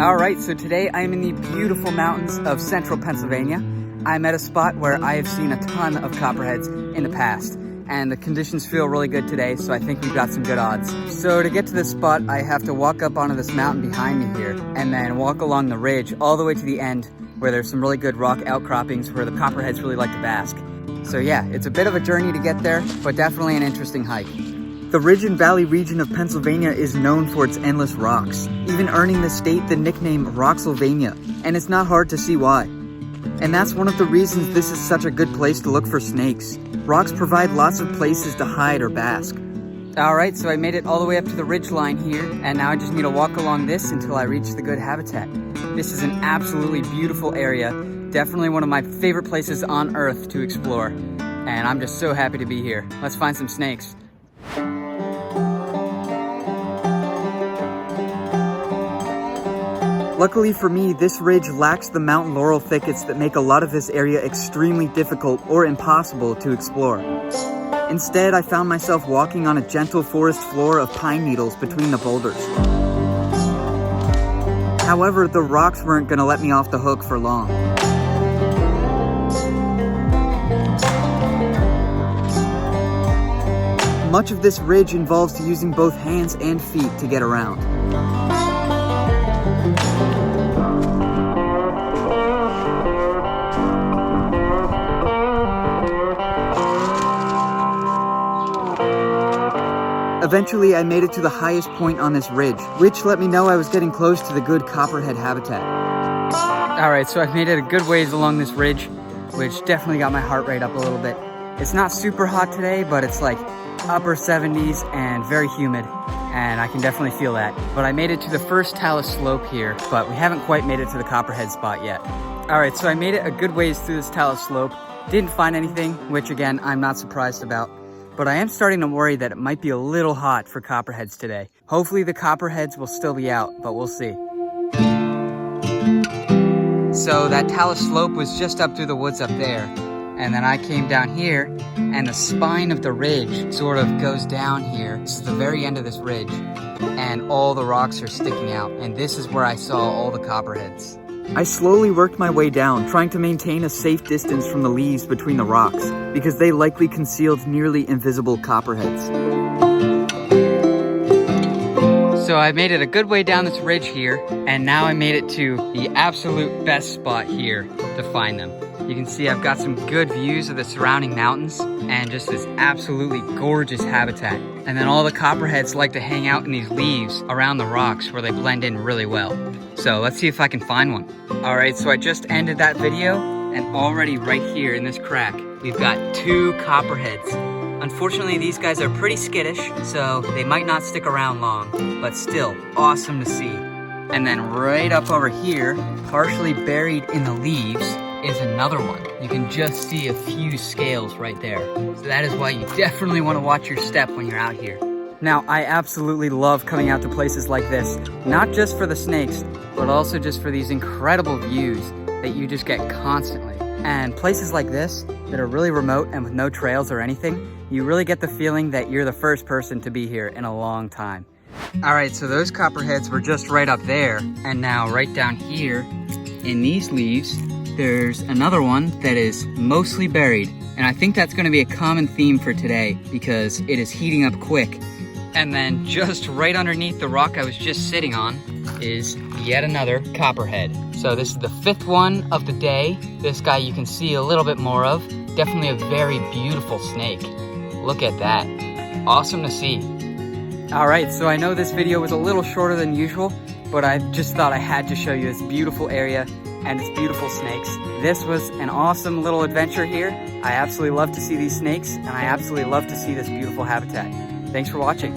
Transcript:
All right, so today I'm in the beautiful mountains of central Pennsylvania. I'm at a spot where I have seen a ton of copperheads in the past, and the conditions feel really good today, so I think we've got some good odds. So to get to this spot, I have to walk up onto this mountain behind me here, and then walk along the ridge all the way to the end, where there's some really good rock outcroppings where the copperheads really like to bask. So yeah, it's a bit of a journey to get there, but definitely an interesting hike. The Ridge and Valley region of Pennsylvania is known for its endless rocks, even earning the state the nickname Rocksylvania, and it's not hard to see why. And that's one of the reasons this is such a good place to look for snakes. Rocks provide lots of places to hide or bask. Alright, so I made it all the way up to the ridge line here, and now I just need to walk along this until I reach the good habitat. This is an absolutely beautiful area, definitely one of my favorite places on earth to explore, and I'm just so happy to be here. Let's find some snakes. Luckily for me, this ridge lacks the mountain laurel thickets that make a lot of this area extremely difficult or impossible to explore. Instead, I found myself walking on a gentle forest floor of pine needles between the boulders. However, the rocks weren't going to let me off the hook for long. Much of this ridge involves using both hands and feet to get around. Eventually, I made it to the highest point on this ridge, which let me know I was getting close to the good copperhead habitat. Alright, so I've made it a good ways along this ridge, which definitely got my heart rate up a little bit. It's not super hot today, but it's like upper 70s and very humid, and I can definitely feel that. But I made it to the first talus slope here, but we haven't quite made it to the copperhead spot yet. Alright, so I made it a good ways through this talus slope. Didn't find anything, which again, I'm not surprised about. But I am starting to worry that it might be a little hot for copperheads today. Hopefully the copperheads will still be out, but we'll see. So that talus slope was just up through the woods up there. And then I came down here, and the spine of the ridge sort of goes down here. This is the very end of this ridge, and all the rocks are sticking out. And this is where I saw all the copperheads. I slowly worked my way down, trying to maintain a safe distance from the leaves between the rocks, because they likely concealed nearly invisible copperheads. So I made it a good way down this ridge here, and now I made it to the absolute best spot here to find them. You can see I've got some good views of the surrounding mountains and just this absolutely gorgeous habitat. And then all the copperheads like to hang out in these leaves around the rocks where they blend in really well. So let's see if I can find one. All right, so I just ended that video, and already right here in this crack, we've got 2 copperheads. Unfortunately, these guys are pretty skittish, so they might not stick around long, but still awesome to see. And then right up over here, partially buried in the leaves, is another one. You can just see a few scales right there. So that is why you definitely want to watch your step when you're out here. Now, I absolutely love coming out to places like this, not just for the snakes, but also just for these incredible views that you just get constantly. And places like this that are really remote and with no trails or anything, you really get the feeling that you're the first person to be here in a long time. All right, so those copperheads were just right up there, and now right down here in these leaves, there's another one that is mostly buried. And I think that's gonna be a common theme for today because it is heating up quick. And then just right underneath the rock I was just sitting on is yet another copperhead. So this is the 5th one of the day. This guy you can see a little bit more of. Definitely a very beautiful snake. Look at that. Awesome to see. All right, so I know this video was a little shorter than usual, but I just thought I had to show you this beautiful area and its beautiful snakes. This was an awesome little adventure here. I absolutely love to see these snakes, and I absolutely love to see this beautiful habitat. Thanks for watching.